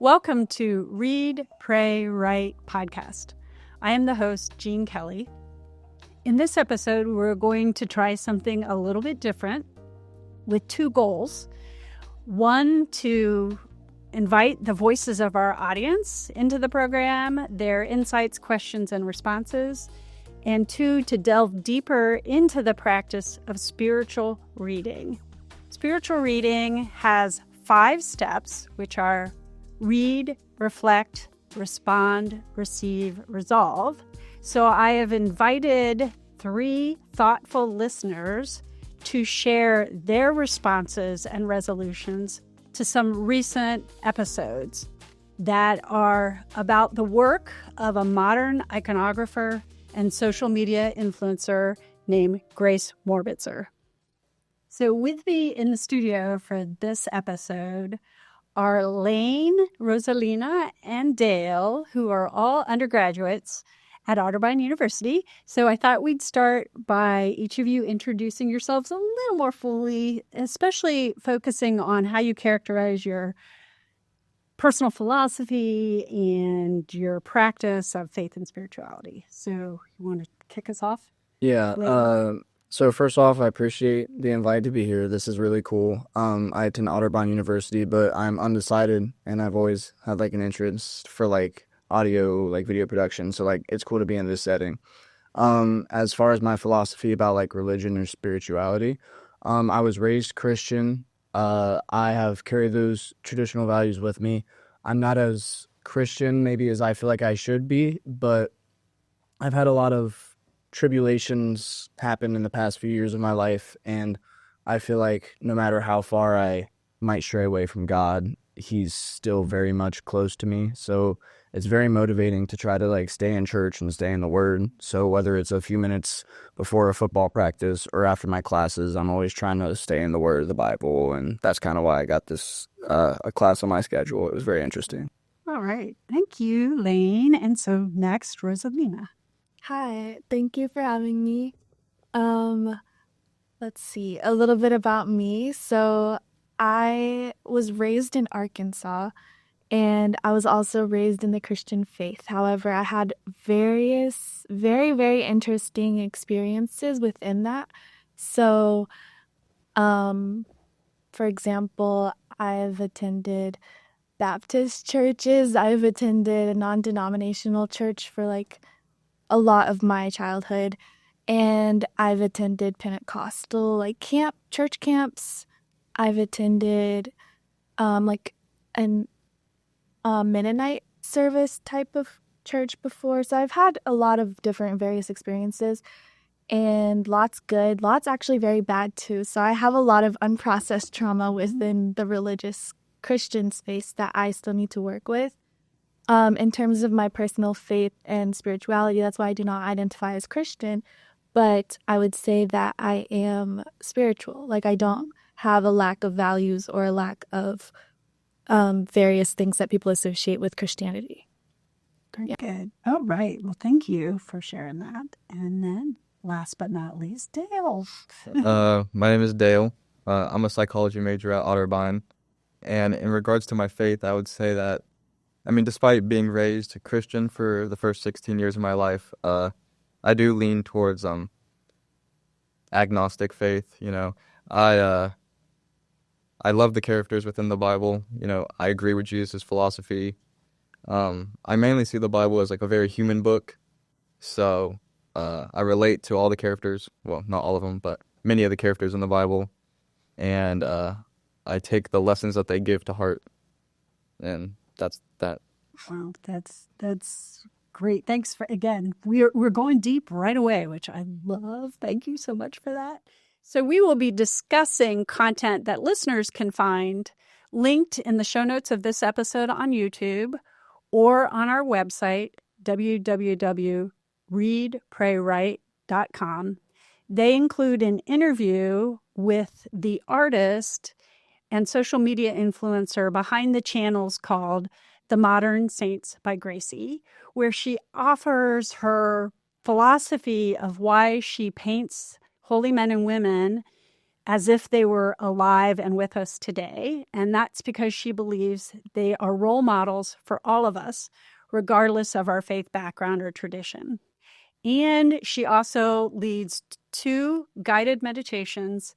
Welcome to Read, Pray, Write podcast. I am the host, Jean Kelly. In this episode, we're going to try something a little bit different with two goals. One, to invite the voices of our audience into the program, their insights, questions, and responses. And two, to delve deeper into the practice of spiritual reading. Spiritual reading has 5 steps, which are read, reflect, respond, receive, resolve. So I have invited 3 thoughtful listeners to share their responses and resolutions to some recent episodes that are about the work of a modern iconographer and social media influencer named Grace Morbitzer. So with me in the studio for this episode are Lain, Roselena, and Dale, who are all undergraduates at Otterbein University. So I thought we'd start by each of you introducing yourselves a little more fully, especially focusing on how you characterize your personal philosophy and your practice of faith and spirituality. So you want to kick us off? Yeah. So first off, I appreciate the invite to be here. This is really cool. I attend Otterbein University, but I'm undecided, and I've always had an interest for audio, video production. So it's cool to be in this setting. As far as my philosophy about religion or spirituality, I was raised Christian. I have carried those traditional values with me. I'm not as Christian maybe as I feel like I should be, but I've had a lot of tribulations happen in the past few years of my life, and I feel like no matter how far I might stray away from God, he's still very much close to me. So it's very motivating to try to stay in church and stay in the Word. So whether it's a few minutes before a football practice or after my classes, I'm always trying to stay in the Word of the Bible, and that's kind of why I got this a class on my schedule. It was very interesting. All right. Thank you, Lain. And so next, Roselena. Hi, thank you for having me. Let's see, a little bit about me. So I was raised in Arkansas, and I was also raised in the Christian faith. However, I had various very, very interesting experiences within that. So, for example, I've attended Baptist churches. I've attended a non-denominational church for a lot of my childhood, and I've attended Pentecostal church camps. I've attended a Mennonite service type of church before. So I've had a lot of different various experiences, and lots good, lots actually very bad too. So I have a lot of unprocessed trauma within the religious Christian space that I still need to work with. In terms of my personal faith and spirituality, that's why I do not identify as Christian, but I would say that I am spiritual. I don't have a lack of values or a lack of various things that people associate with Christianity. Very good. All right. Well, thank you for sharing that. And then last but not least, Dale. My name is Dale. I'm a psychology major at Otterbein. And in regards to my faith, I would say that, despite being raised Christian for the first 16 years of my life, I do lean towards agnostic faith. I love the characters within the Bible. I agree with Jesus' philosophy. I mainly see the Bible as a very human book. So I relate to all the characters. Well, not all of them, but many of the characters in the Bible. And I take the lessons that they give to heart. And that's that. Well, that's great. Thanks for, again, we're going deep right away, which I love. Thank you so much for that. So we will be discussing content that listeners can find linked in the show notes of this episode on YouTube or on our website, www.readpraywrite.com. They include an interview with the artist and social media influencer behind the channels called The Modern Saints by Gracie, where she offers her philosophy of why she paints holy men and women as if they were alive and with us today. And that's because she believes they are role models for all of us, regardless of our faith background or tradition. And she also leads 2 guided meditations,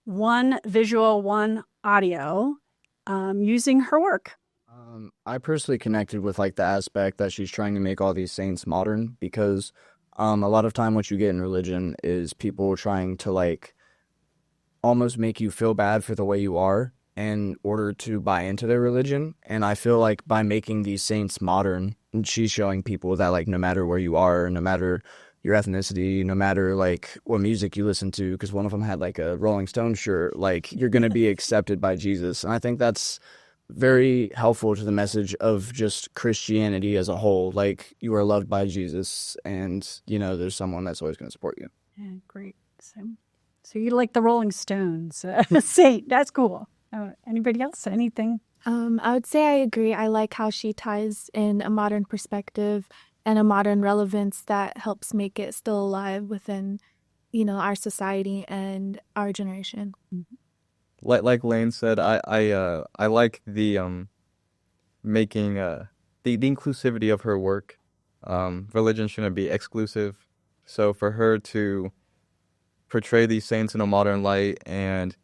1 visual, 1 audio, using her work. I personally connected with like the aspect that she's trying to make all these saints modern, because a lot of time what you get in religion is people trying to like almost make you feel bad for the way you are in order to buy into their religion. And I feel like by making these saints modern, she's showing people that like no matter where you are, no matter your ethnicity, no matter like what music you listen to, because one of them had like a Rolling Stone shirt, like you're going to be accepted by Jesus. And I think that's very helpful to the message of just Christianity as a whole. Like, you are loved by Jesus, and you know there's someone that's always going to support you. Yeah, great. So you like the Rolling Stones, saint. That's cool. Anybody else? Anything? I would say I agree. I like how she ties in a modern perspective and a modern relevance that helps make it still alive within, our society and our generation. Like Lain said, I like the making the inclusivity of her work. Religion shouldn't be exclusive, so for her to portray these saints in a modern light and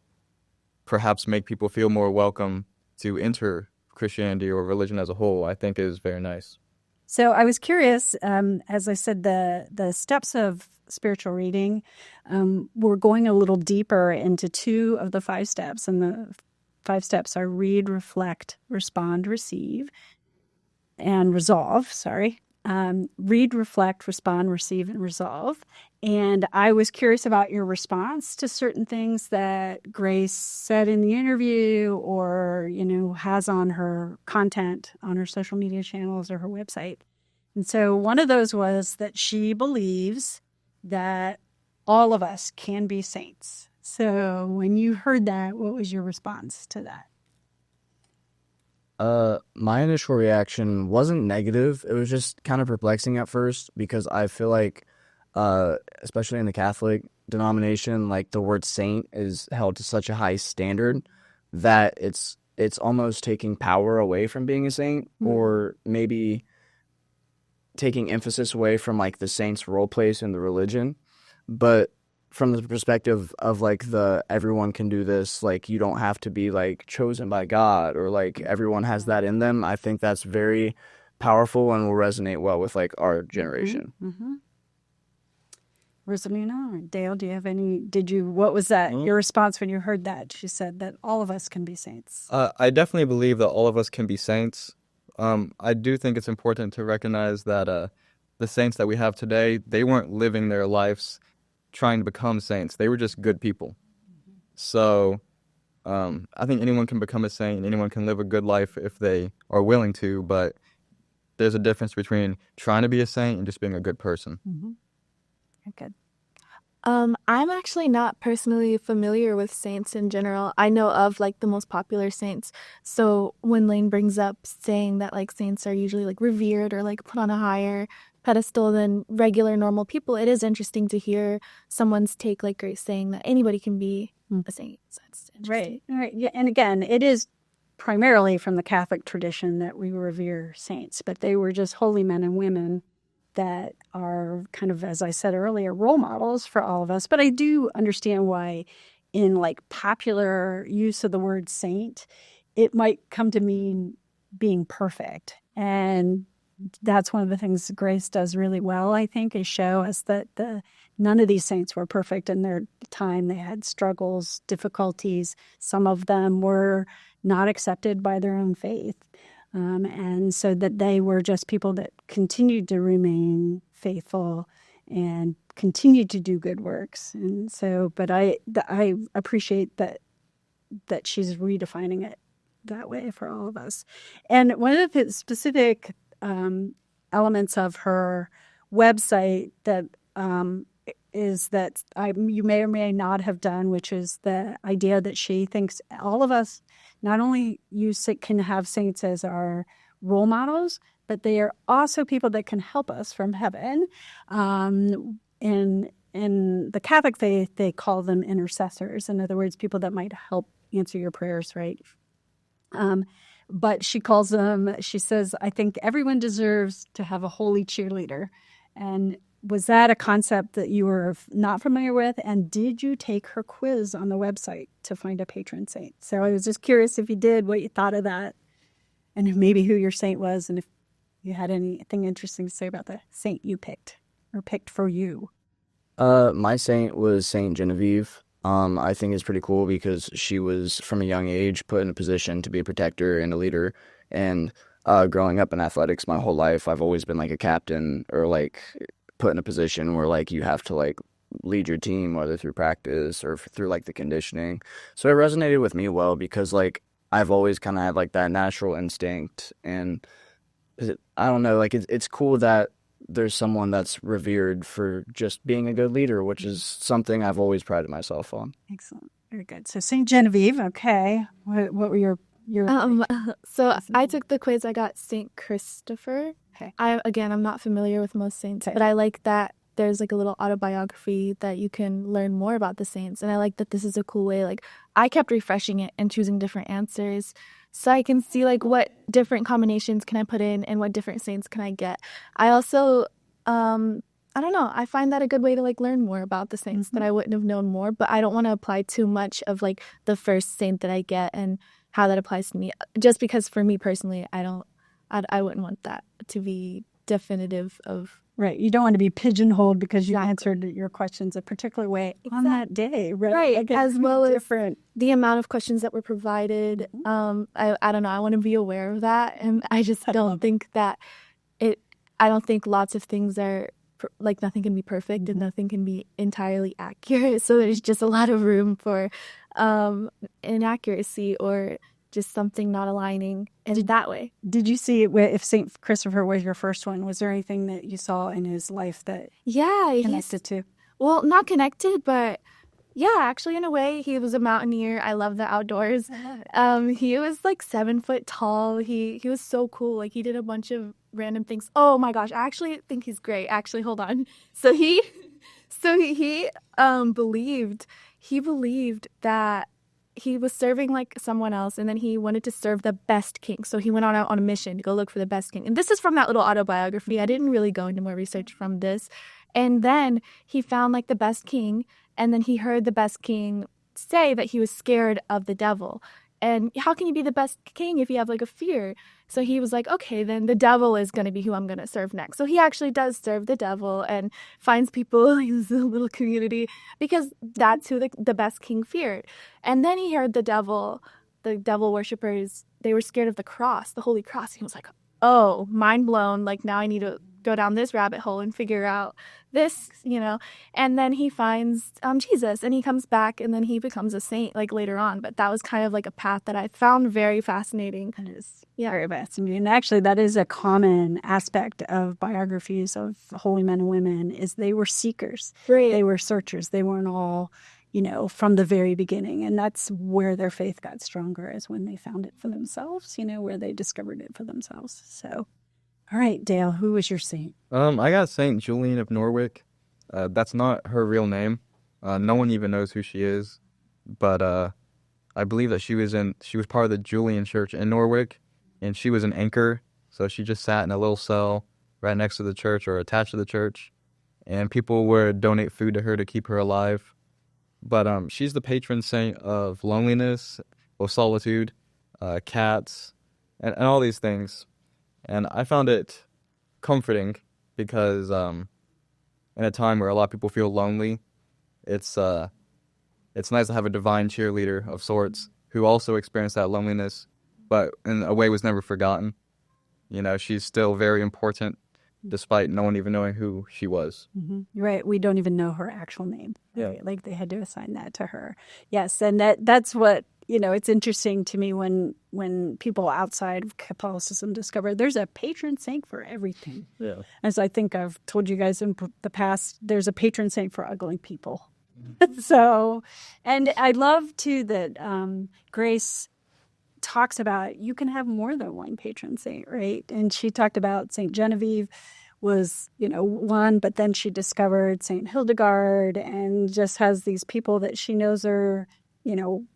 perhaps make people feel more welcome to enter Christianity or religion as a whole, I think is very nice. So I was curious, as I said, the steps of spiritual reading, we're going a little deeper into 2 of the 5 steps. And the 5 steps are read, reflect, respond, receive, and resolve. Read, reflect, respond, receive, and resolve. And I was curious about your response to certain things that Grace said in the interview or, has on her content on her social media channels or her website. And so one of those was that she believes that all of us can be saints. So when you heard that, what was your response to that? My initial reaction wasn't negative. It was just kind of perplexing at first, because I feel like, especially in the Catholic denomination, like the word saint is held to such a high standard that it's almost taking power away from being a saint, or maybe taking emphasis away from like the saint's role place in the religion. But from the perspective of like the everyone can do this, like you don't have to be like chosen by God, or like everyone has that in them, I think that's very powerful and will resonate well with like our generation. Mm-hmm. Roselena or Dale, do you have what was that, your response when you heard that? She said that all of us can be saints. I definitely believe that all of us can be saints. I do think it's important to recognize that the saints that we have today, they weren't living their lives trying to become saints. They were just good people. So I think anyone can become a saint. Anyone can live a good life if they are willing to, but there's a difference between trying to be a saint and just being a good person. Mm-hmm. Good. I'm actually not personally familiar with saints in general. I know of like the most popular saints. So when Lain brings up saying that like saints are usually like revered or like put on a higher pedestal than regular normal people, it is interesting to hear someone's take, like Grace saying that anybody can be a saint. So that's interesting. Right. Yeah. And again, it is primarily from the Catholic tradition that we revere saints, but they were just holy men and women that are kind of, as I said earlier, role models for all of us. But I do understand why in like popular use of the word saint, it might come to mean being perfect. And that's one of the things Grace does really well, I think, is show us that none of these saints were perfect in their time. They had struggles, difficulties. Some of them were not accepted by their own faith. And so that they were just people that continued to remain faithful and continued to do good works. And so, but I appreciate that she's redefining it that way for all of us. And one of the specific elements of her website that is that you may or may not have done, which is the idea that she thinks all of us, not only can have saints as our role models, but they are also people that can help us from heaven. And in the Catholic faith, they call them intercessors. In other words, people that might help answer your prayers, right? But she calls them, she says, I think everyone deserves to have a holy cheerleader. And was that a concept that you were not familiar with? And did you take her quiz on the website to find a patron saint? So I was just curious if you did, what you thought of that, and maybe who your saint was, and if you had anything interesting to say about the saint you picked or picked for you. My saint was Saint Genevieve. I think it's pretty cool because she was from a young age put in a position to be a protector and a leader. And growing up in athletics my whole life, I've always been like a captain or like put in a position where like you have to like lead your team, whether through practice or through like the conditioning. So it resonated with me well because like I've always kind of had like that natural instinct, and I don't know, like it's cool that there's someone that's revered for just being a good leader, which is something I've always prided myself on. Excellent. Very good. So St. Genevieve, okay. What were your So I took the quiz. I got St. Christopher. Okay. I'm not familiar with most saints, but I like that there's like a little autobiography that you can learn more about the saints. And I like that this is a cool way. Like I kept refreshing it and choosing different answers so I can see like what different combinations can I put in and what different saints can I get. I also, I don't know, I find that a good way to like learn more about the saints that I wouldn't have known more, but I don't want to apply too much of like the first saint that I get and how that applies to me. Just because for me personally, I wouldn't want that to be definitive of. Right. You don't want to be pigeonholed because you answered your questions a particular way on that day. Right. Like as well as the amount of questions that were provided. I don't know. I want to be aware of that. And I just don't think that I don't think lots of things are like nothing can be perfect and nothing can be entirely accurate. So there's just a lot of room for inaccuracy or just something not aligning in that way. Did you see if St. Christopher was your first one? Was there anything that you saw in his life that connected to? Well, not connected, but yeah, actually in a way, he was a mountaineer. I love the outdoors. He was like 7 foot tall. He was so cool. Like he did a bunch of random things. Oh my gosh, I actually think he's great. Actually, hold on. So he believed that he was serving like someone else, and then he wanted to serve the best king. So he went on a mission to go look for the best king. And this is from that little autobiography. I didn't really go into more research from this. And then he found like the best king, and then he heard the best king say that he was scared of the devil. And how can you be the best king if you have like a fear? So he was like, okay, then the devil is going to be who I'm going to serve next. So he actually does serve the devil and finds people in his little community because that's who the best king feared. And then he heard the devil worshippers, they were scared of the cross, the Holy Cross. He was like, oh, mind blown. Like now I need to go down this rabbit hole and figure out this, and then he finds Jesus, and he comes back, and then he becomes a saint like later on. But that was kind of like a path that I found very fascinating. It is very fascinating. And actually, that is a common aspect of biographies of holy men and women is they were seekers. Right. They were searchers. They weren't all, from the very beginning. And that's where their faith got stronger, is when they found it for themselves, where they discovered it for themselves. So, all right, Dale, who was your saint? I got Saint Julian of Norwich. That's not her real name. No one even knows who she is. But I believe that she was part of the Julian Church in Norwich, and she was an anchor. So she just sat in a little cell right next to the church or attached to the church, and people would donate food to her to keep her alive. But she's the patron saint of loneliness, of solitude, cats, and all these things. And I found it comforting because in a time where a lot of people feel lonely, it's nice to have a divine cheerleader of sorts who also experienced that loneliness, but in a way was never forgotten. She's still very important despite no one even knowing who she was. Mm-hmm. Right. We don't even know her actual name. Right? Yeah. Like they had to assign that to her. Yes. And that's what, it's interesting to me when people outside of Catholicism discover there's a patron saint for everything. Yeah. As I think I've told you guys in the past, there's a patron saint for ugly people. So, and I love too that Grace talks about you can have more than one patron saint, right? And she talked about St. Genevieve, was, one, but then she discovered St. Hildegard and just has these people that she knows are,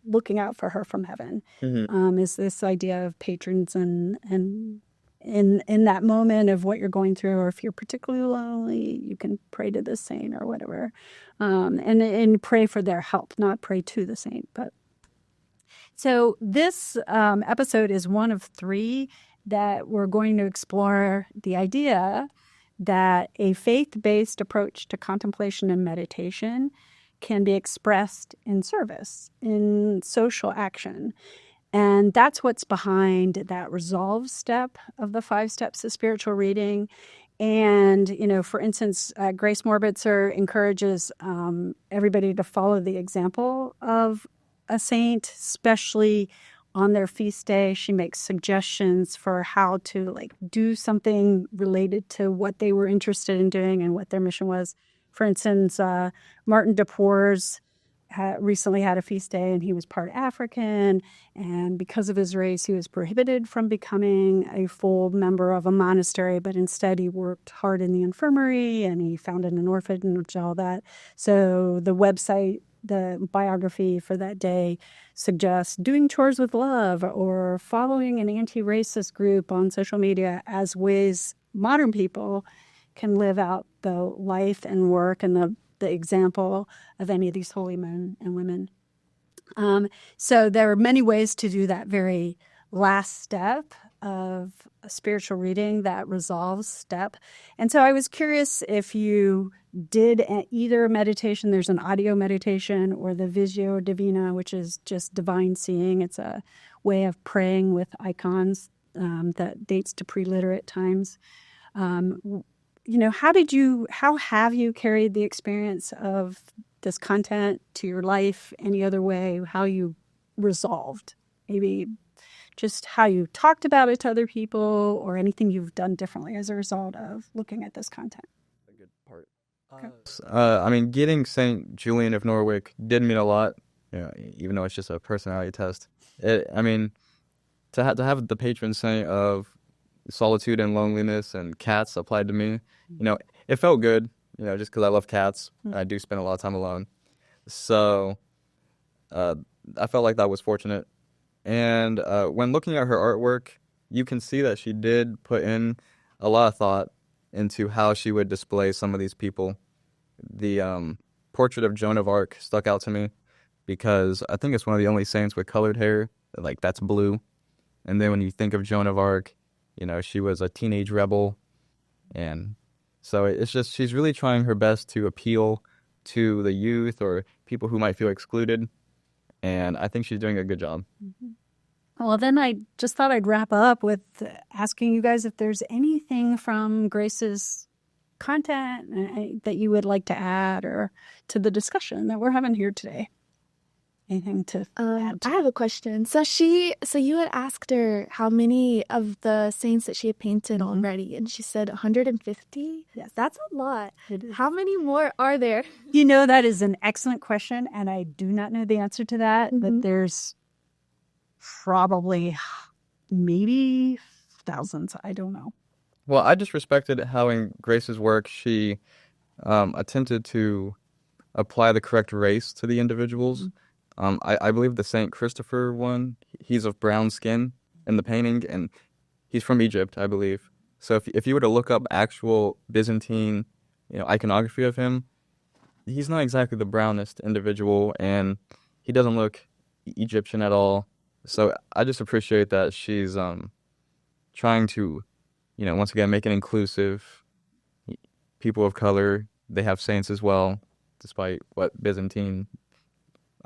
looking out for her from heaven. Is this idea of patrons and in that moment of what you're going through, or if you're particularly lonely, you can pray to the saint or whatever, and pray for their help, not pray to the saint. But so this episode is one of 3 that we're going to explore the idea that a faith-based approach to contemplation and meditation can be expressed in service, in social action. And that's what's behind that resolve step of the 5 steps of spiritual reading. And, for instance, Grace Morbitzer encourages everybody to follow the example of a saint, especially on their feast day. She makes suggestions for how to do something related to what they were interested in doing and what their mission was. For instance, Martin de Porres recently had a feast day, and he was part African, and because of his race, he was prohibited from becoming a full member of a monastery, but instead he worked hard in the infirmary, and he founded an orphanage, all that. So the website, the biography for that day suggests doing chores with love or following an anti-racist group on social media as ways modern people can live out the life and work and the example of any of these holy men and women. So there are many ways to do that very last step of a spiritual reading, that resolve step. And so I was curious if you did either meditation. There's an audio meditation, or the Visio Divina, which is just divine seeing. It's a way of praying with icons that dates to pre-literate times. How have you carried the experience of this content to your life? Any other way, how you resolved? Maybe just how you talked about it to other people, or anything you've done differently as a result of looking at this content? A good part. Okay. Getting St. Julian of Norwich did mean a lot, even though it's just a personality test. To have the patron saint of solitude and loneliness and cats applied to me, it felt good, just because I love cats. And I do spend a lot of time alone. So I felt like that was fortunate. And when looking at her artwork, you can see that she did put in a lot of thought into how she would display some of these people. The portrait of Joan of Arc stuck out to me because I think it's one of the only saints with colored hair, that's blue. And then when you think of Joan of Arc, she was a teenage rebel. And so it's just, she's really trying her best to appeal to the youth or people who might feel excluded. And I think she's doing a good job. Mm-hmm. Well, then I just thought I'd wrap up with asking you guys if there's anything from Grace's content that you would like to add or to the discussion that we're having here today. Anything to add to? I have a question. So you had asked her how many of the saints that she had painted already, and she said 150. Yes, that's a lot. How many more are there? That is an excellent question, and I do not know the answer to that, but there's probably maybe thousands. I don't know. Well, I just respected how in Grace's work she attempted to apply the correct race to the individuals. I believe the St. Christopher one, he's of brown skin in the painting, and he's from Egypt, I believe. So if you were to look up actual Byzantine, iconography of him, he's not exactly the brownest individual, and he doesn't look Egyptian at all. So I just appreciate that she's trying to, once again, make it inclusive. People of color, they have saints as well, despite what Byzantine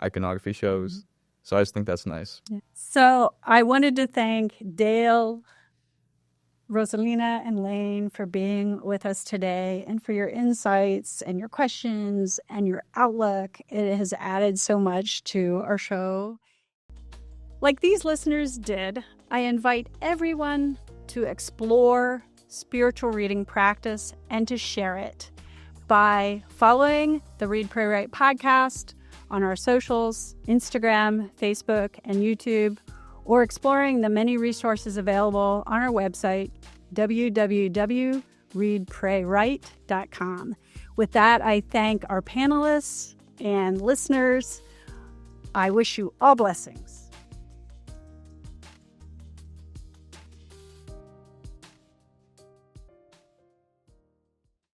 iconography shows. So I just think that's nice. Yeah. So I wanted to thank Dale, Roselena, and Lain for being with us today and for your insights and your questions and your outlook. It has added so much to our show. Like these listeners did, I invite everyone to explore spiritual reading practice and to share it by following the Read, Pray, Write podcast on our socials, Instagram, Facebook, and YouTube, or exploring the many resources available on our website, www.readprayWrite.com. readpraywrite.com. With that, I thank our panelists and listeners. I wish you all blessings.